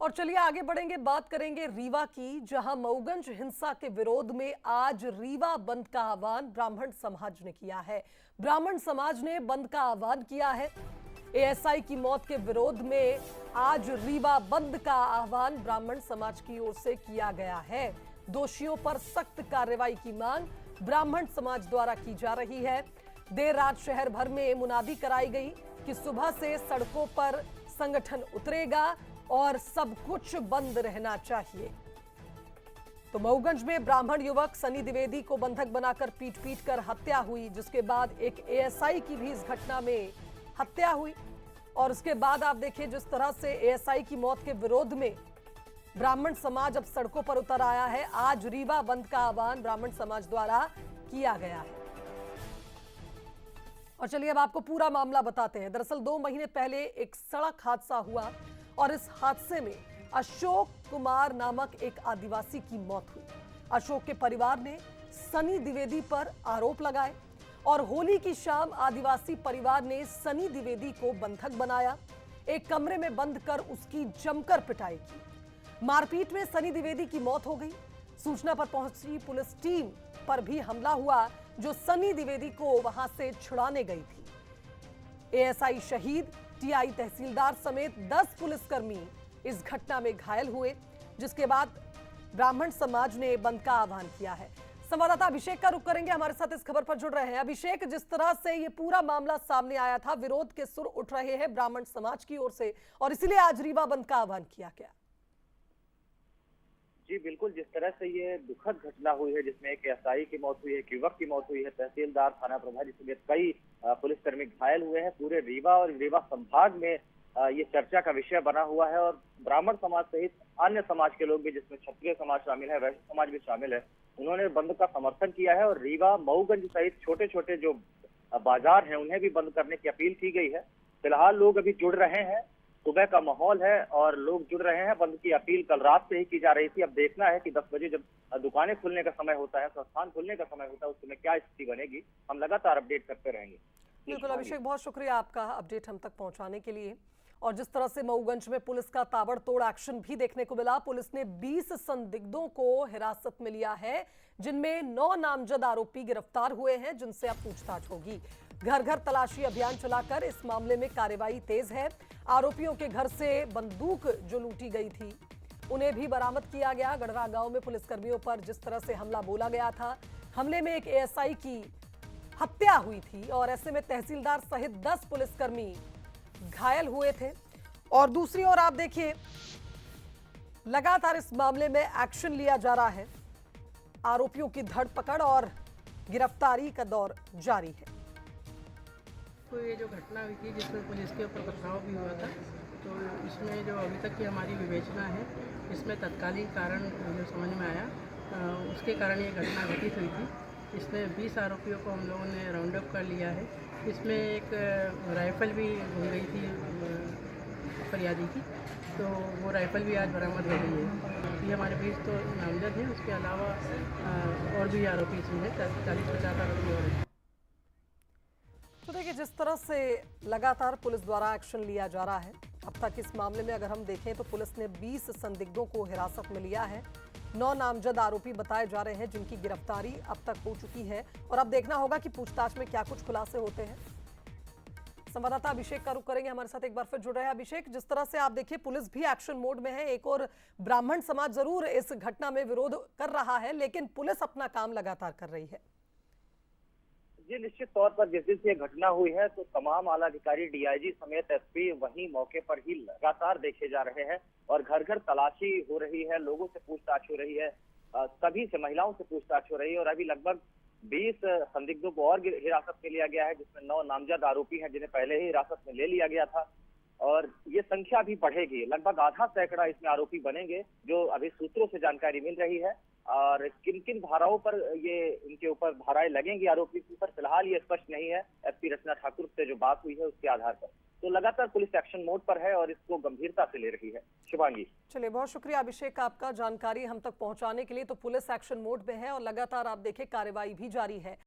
और चलिए आगे बढ़ेंगे, बात करेंगे रीवा की, जहां मऊगंज हिंसा के विरोध में आज रीवा बंद का आह्वान ब्राह्मण समाज ने किया है। ब्राह्मण समाज ने बंद का आह्वान किया है। एएसआई की मौत के विरोध में आज रीवा बंद का आह्वान ब्राह्मण समाज की ओर से किया गया है। दोषियों पर सख्त कार्रवाई की मांग ब्राह्मण समाज द्वारा की जा रही है। देर रात शहर भर में मुनादी कराई गई कि सुबह से सड़कों पर संगठन उतरेगा और सब कुछ बंद रहना चाहिए। तो मऊगंज में ब्राह्मण युवक सनी द्विवेदी को बंधक बनाकर पीट कर हत्या हुई, जिसके बाद एक एएसआई की भी इस घटना में हत्या हुई। और उसके बाद आप देखिए जिस तरह से एएसआई की मौत के विरोध में ब्राह्मण समाज अब सड़कों पर उतर आया है। आज रीवा बंद का आह्वान ब्राह्मण समाज द्वारा किया गया है। और चलिए अब आपको पूरा मामला बताते हैं। दरअसल 2 महीने पहले एक सड़क हादसा हुआ और इस हादसे में अशोक कुमार नामक एक आदिवासी की मौत हुई। अशोक के परिवार ने सनी द्विवेदी पर आरोप लगाए और होली की शाम आदिवासी परिवार ने सनी द्विवेदी को बंधक बनाया, एक कमरे में बंद कर उसकी जमकर पिटाई की। मारपीट में सनी द्विवेदी की मौत हो गई। सूचना पर पहुंची पुलिस टीम पर भी हमला हुआ, जो सनी द्विवेदी को वहां से छुड़ाने गई थी। एएसआई शहीद, टीआई तहसीलदार समेत 10 पुलिसकर्मी इस घटना में घायल हुए, जिसके बाद ब्राह्मण समाज ने बंद का आह्वान किया है। संवाददाता अभिषेक का रुख करेंगे, हमारे साथ इस खबर पर जुड़ रहे हैं। अभिषेक, जिस तरह से ये पूरा मामला सामने आया था, विरोध के सुर उठ रहे हैं ब्राह्मण समाज की ओर से और इसीलिए आज रीवा बंद का आह्वान किया गया। जी बिल्कुल, जिस तरह से ये दुखद घटना हुई है जिसमें एक एएसआई की मौत हुई है, एक युवक की मौत हुई है, तहसीलदार, थाना प्रभारी समेत कई पुलिसकर्मी घायल हुए हैं, पूरे रीवा और रीवा संभाग में ये चर्चा का विषय बना हुआ है। और ब्राह्मण समाज सहित अन्य समाज के लोग भी, जिसमें क्षत्रिय समाज शामिल है, वैश्य समाज भी शामिल है, उन्होंने बंद का समर्थन किया है। और रीवा, मऊगंज सहित छोटे छोटे जो बाजार हैं उन्हें भी बंद करने की अपील की गई है। फिलहाल लोग अभी जुड़ रहे हैं, सुबह का माहौल है और लोग जुड़ रहे हैं। बंद की अपील कल रात से ही की जा रही थी। अब देखना है कि 10 बजे जब दुकानें खुलने का समय होता है, संस्थान खुलने का समय होता है, उस समय क्या स्थिति बनेगी, हम लगातार अपडेट करते रहेंगे। बिल्कुल अभिषेक, बहुत शुक्रिया आपका अपडेट हम तक पहुंचाने के लिए। और जिस तरह से मऊगंज में पुलिस का ताबड़तोड़ एक्शन भी देखने को मिला, पुलिस ने 20 संदिग्धों को हिरासत में लिया है, जिनमें 9 नामजद आरोपी गिरफ्तार हुए हैं, जिनसे अब पूछताछ होगी। घर घर तलाशी अभियान चलाकर इस मामले में कार्रवाई तेज है। आरोपियों के घर से बंदूक जो लूटी गई थी उन्हें भी बरामद किया गया। गढ़वा गांव में पुलिसकर्मियों पर जिस तरह से हमला बोला गया था, हमले में एक एएसआई की हत्या हुई थी और ऐसे में तहसीलदार सहित 10 पुलिसकर्मी घायल हुए थे। और दूसरी ओर आप देखिए लगातार इस मामले में एक्शन लिया जा रहा है। आरोपियों की धरपकड़ और गिरफ्तारी का दौर जारी है। तो ये जो घटना हुई थी जिसमें पुलिस के ऊपर पथराव भी हुआ था, तो इसमें जो अभी तक की हमारी विवेचना है, इसमें तत्कालीन कारण जो समझ में आया उसके कारण ये घटना घटित हुई थी। इसमें 20 आरोपियों को हम लोगों ने राउंड अप कर लिया है। इसमें एक राइफ़ल भी घूम गई थी फरियादी की, तो वो राइफ़ल भी आज बरामद हो गई है। ये हमारे बीच तो नामजद हैं, उसके अलावा और भी आरोपी इसमें है, 40-50 आरोपी और हैं। तो देखिए जिस तरह से लगातार पुलिस द्वारा एक्शन लिया जा रहा है, अब तक इस मामले में अगर हम देखें तो पुलिस ने 20 संदिग्धों को हिरासत में लिया है। 9 नामजद आरोपी बताए जा रहे हैं, जिनकी गिरफ्तारी अब तक हो चुकी है और अब देखना होगा कि पूछताछ में क्या कुछ खुलासे होते हैं। संवाददाता अभिषेक का रुख करेंगे, हमारे साथ एक बार फिर जुड़ रहे हैं। अभिषेक, जिस तरह से आप देखिए पुलिस भी एक्शन मोड में है, एक और ब्राह्मण समाज जरूर इस घटना में विरोध कर रहा है, लेकिन पुलिस अपना काम लगातार कर रही है। जी निश्चित तौर पर जिस दिन से ये घटना हुई है तो तमाम आला अधिकारी, डीआईजी समेत एसपी वहीं मौके पर ही लगातार देखे जा रहे हैं और घर घर तलाशी हो रही है, लोगों से पूछताछ हो रही है, सभी से, महिलाओं से पूछताछ हो रही है। और अभी लगभग 20 संदिग्धों को और हिरासत में लिया गया है, जिसमें 9 नामजद आरोपी हैं जिन्हें पहले ही हिरासत में ले लिया गया था। और ये संख्या भी बढ़ेगी, लगभग आधा सैकड़ा इसमें आरोपी बनेंगे, जो अभी सूत्रों से जानकारी मिल रही है। और किन किन धाराओं पर ये इनके ऊपर धाराएं लगेंगी आरोपी के ऊपर, फिलहाल ये स्पष्ट नहीं है। एसपी रचना ठाकुर से जो बात हुई है उसके आधार पर तो लगातार पुलिस एक्शन मोड पर है और इसको गंभीरता से ले रही है। शिवांगी, चलिए बहुत शुक्रिया अभिषेक आपका जानकारी हम तक पहुंचाने के लिए। तो पुलिस एक्शन मोड में है और लगातार आप देखें कार्रवाई भी जारी है।